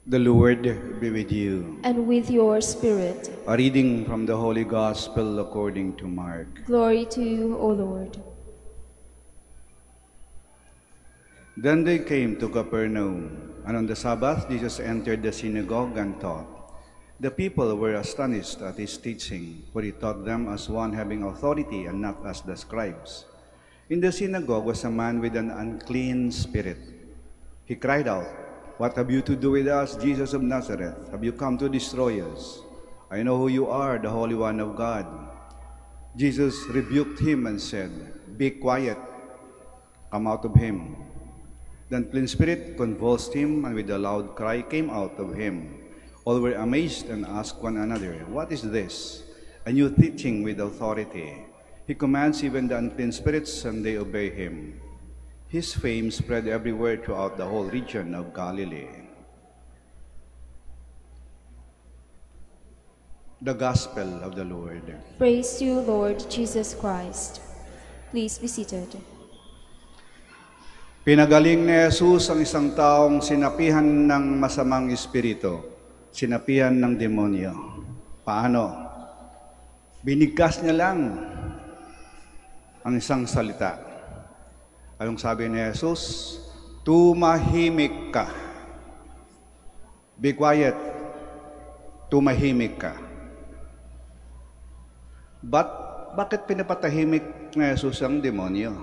The Lord be with you. And with your spirit. A reading from the Holy Gospel according to Mark. Glory to you, O Lord. Then they came to Capernaum, and on the Sabbath Jesus entered the synagogue and taught. The people were astonished at his teaching, for he taught them as one having authority and not as the scribes. In the synagogue was a man with an unclean spirit. He cried out, "What have you to do with us, Jesus of Nazareth? Have you come to destroy us? I know who you are, the Holy One of God." Jesus rebuked him and said, "Be quiet, come out of him." The unclean spirit convulsed him, and with a loud cry came out of him. All were amazed and asked one another, "What is this? A new teaching with authority. He commands even the unclean spirits, and they obey him." His fame spread everywhere throughout the whole region of Galilee. The Gospel of the Lord. Praise to you, Lord Jesus Christ. Please be seated. Pinagaling ni Jesus ang isang taong sinapihan ng masamang espiritu, sinapihan ng demonyo. Paano? Binigkas niya lang ang isang salita. Anong sabi ni Jesus? Tumahimik ka. Be quiet. Tumahimik ka. Bakit pinapatahimik ni Jesus ang demonyo?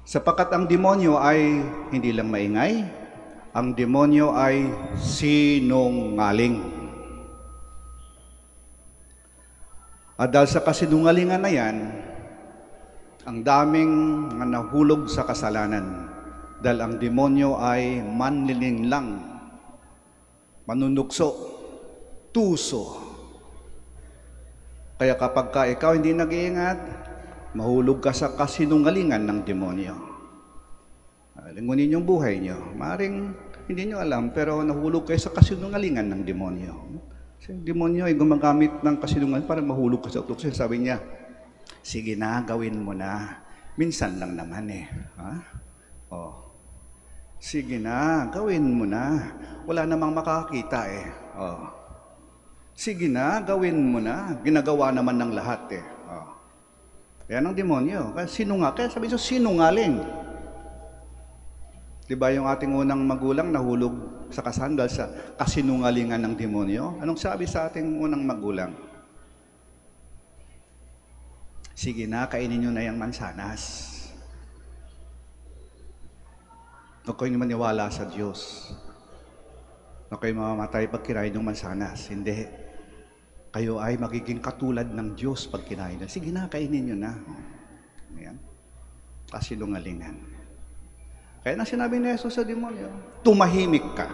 Sapagkat ang demonyo ay hindi lang maingay, ang demonyo ay sinungaling. At dahil sa kasinungalingan na yan, ang daming mga nahulog sa kasalanan dahil ang demonyo ay manlilinlang, manunukso, tuso. Kaya kapag ka ikaw hindi nag-iingat, mahulog ka sa kasinungalingan ng demonyo. Lingunin yung buhay nyo. Maring hindi nyo alam, pero nahulog kayo sa kasinungalingan ng demonyo. Kasi yung demonyo ay gumagamit ng kasinungalingan para mahulog ka sa tukso. Sabi niya, "Sige na, gawin mo na. Minsan lang naman eh." Ha? Oh. Sige na, gawin mo na. Wala namang makakita eh. Oh. Sige na, gawin mo na. Ginagawa naman ng lahat eh. Oh. Yan ang demonyo. Kaya sabi niyo, sinungaling. Diba yung ating unang magulang nahulog sa kasandal sa kasinungalingan ng demonyo? Anong sabi sa ating unang magulang? Sige na, kainin nyo na yung mansanas. Huwag kayong maniwala sa Diyos. Huwag kayong mamamatay pag kinain yung mansanas. Hindi. Kayo ay magiging katulad ng Diyos pag kinain. Sige na, kainin nyo na. Ayan. Kasinungalingan. Kaya na sinabi ni Jesus sa demonyo, tumahimik ka.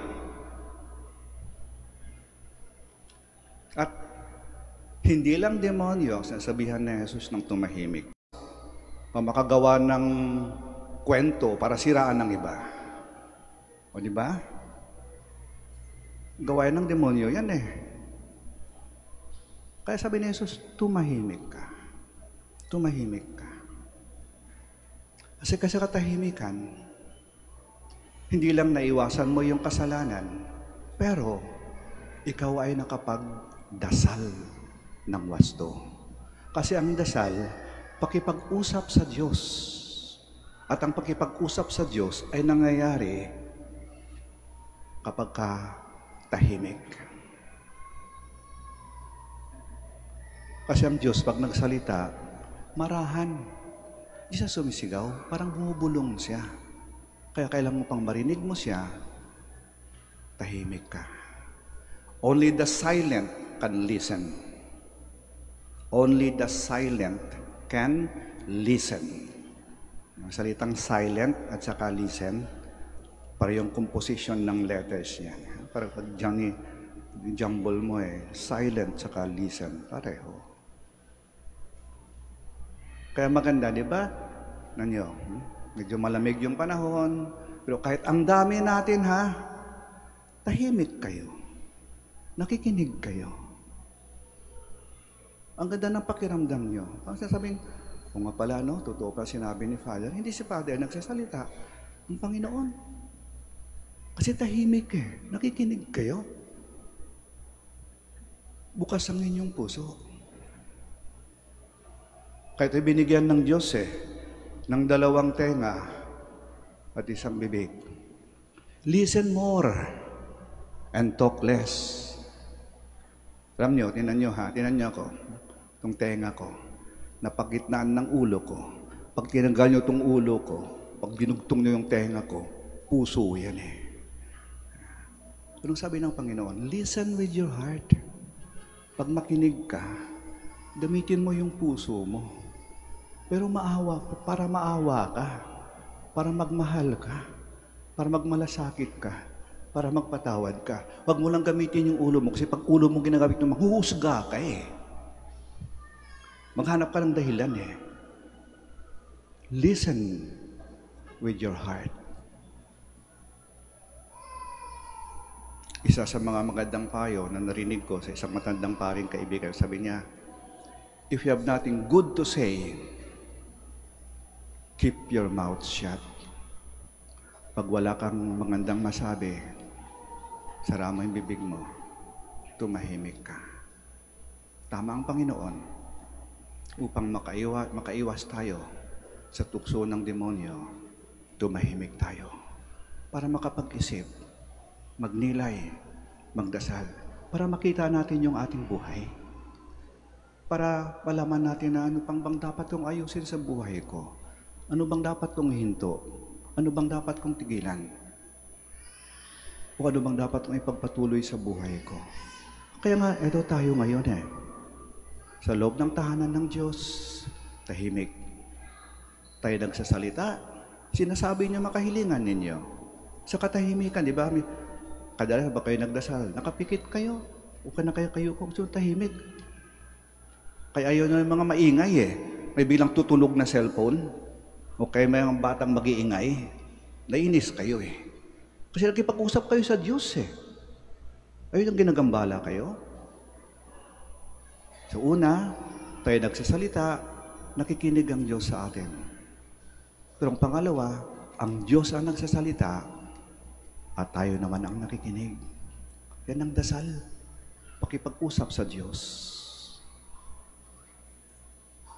At hindi lang demonyo, sinasabihan ni Jesus ng tumahimik. Makagawa ng kwento para siraan ng iba. O di ba? Gawain ng demonyo yan eh. Kaya sabi ni Jesus, tumahimik ka. Tumahimik ka. Kasi katahimikan, hindi lang naiwasan mo yung kasalanan, pero ikaw ay nakapagdasal ng wasto. Kasi ang dasal, pakipag-usap sa Diyos. At ang pakipag-usap sa Diyos ay nangyayari kapag ka tahimik. Kasi ang Diyos, pag nagsalita, marahan. Di siya sumisigaw, parang bumubulong siya. Kaya kailangan mo pang marinig mo siya, tahimik ka. Only the silent can listen. Only the silent can listen. Ang salitang silent at saka listen, para yung composition ng letters yan. Para pag jumble mo silent saka listen, pareho. Kaya maganda, di ba? Medyo malamig yung panahon, pero kahit ang dami natin tahimik kayo. Nakikinig kayo. Ang ganda ng pakiramdam nyo. Ang sasabing, kung nga pala, totoo pa sinabi ni Father, hindi si Father nagsasalita, ang Panginoon. Kasi tahimik eh. Nakikinig kayo. Bukas ang inyong puso. Kahit binigyan ng Diyos ng 2 tenga at 1 bibig. Listen more and talk less. Alam nyo, tinan nyo ako. Itong tenga ko. Napagitnaan ng ulo ko. Pag tinanggal nyo itong ulo ko, pag dinugtong nyo yung tenga ko, puso yan Anong sabi ng Panginoon? Listen with your heart. Pag makinig ka, gamitin mo yung puso mo. Pero para maawa ka, para magmahal ka, para magmalasakit ka, para magpatawad ka. Huwag mo lang gamitin yung ulo mo kasi pag ulo mo ginagamit mo, maghuhusga ka Maghanap ka ng dahilan Listen with your heart. Isa sa mga magandang payo na narinig ko sa isang matandang paring kaibigan, sabi niya, if you have nothing good to say, keep your mouth shut. Pag wala kang magandang masabi, sara mo yung bibig mo, tumahimik ka. Tama ang Panginoon upang makaiwas tayo sa tukso ng demonyo, tumahimik tayo para makapag-isip, magnilay, magdasal, para makita natin yung ating buhay, para malaman natin na ano pang bang dapat kong ayusin sa buhay ko. Ano bang dapat kong hinto? Ano bang dapat kong tigilan? O ano bang dapat kong ipagpatuloy sa buhay ko? Kaya nga, eto tayo ngayon Sa loob ng tahanan ng Diyos, tahimik. Tayo nagsasalita, sinasabi niyo makahilingan ninyo. Sa katahimikan, di ba? Kadalasan ba kayo nagdasal? Nakapikit kayo? O ka na kayo kung tahimik? Kaya ayaw na yung mga maingay May bilang tutunog na cellphone. O kaya may mga batang mag-iingay, nainis kayo Kasi nagkipag-usap kayo sa Diyos Ayun ang ginagambala kayo. So una, tayo nagsasalita, nakikinig ang Diyos sa atin. Pero ang pangalawa, ang Diyos ang nagsasalita at tayo naman ang nakikinig. Yan ang dasal, pakipag-usap sa Diyos.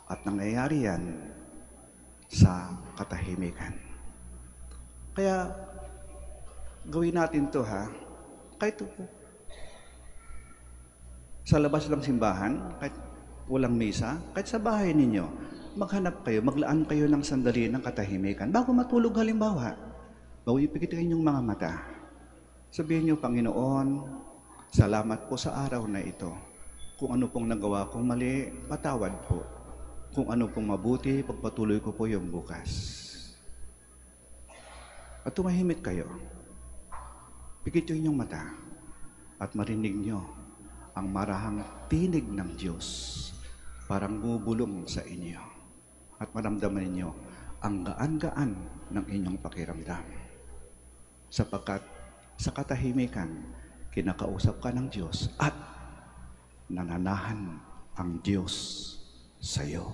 At nangyayari yan sa katahimikan. Kaya, gawin natin to kahit sa labas ng simbahan, kahit walang misa, kahit sa bahay ninyo, maghanap kayo, maglaan kayo ng sandali ng katahimikan. Bago matulog halimbawa, bago ipikitin yung mga mata. Sabihin niyo, Panginoon, salamat po sa araw na ito. Kung ano pong nagawa kong mali, patawad po. Kung ano pong mabuti, pagpatuloy ko po yung bukas. At tumahimik kayo. Pikit yung mata at marinig nyo ang marahang tinig ng Diyos parang bubulong sa inyo at maramdaman ninyo ang gaan-gaan ng inyong pakiramdam. Sapagkat sa katahimikan, kinakausap ka ng Diyos at nananahan ang Diyos sa iyo.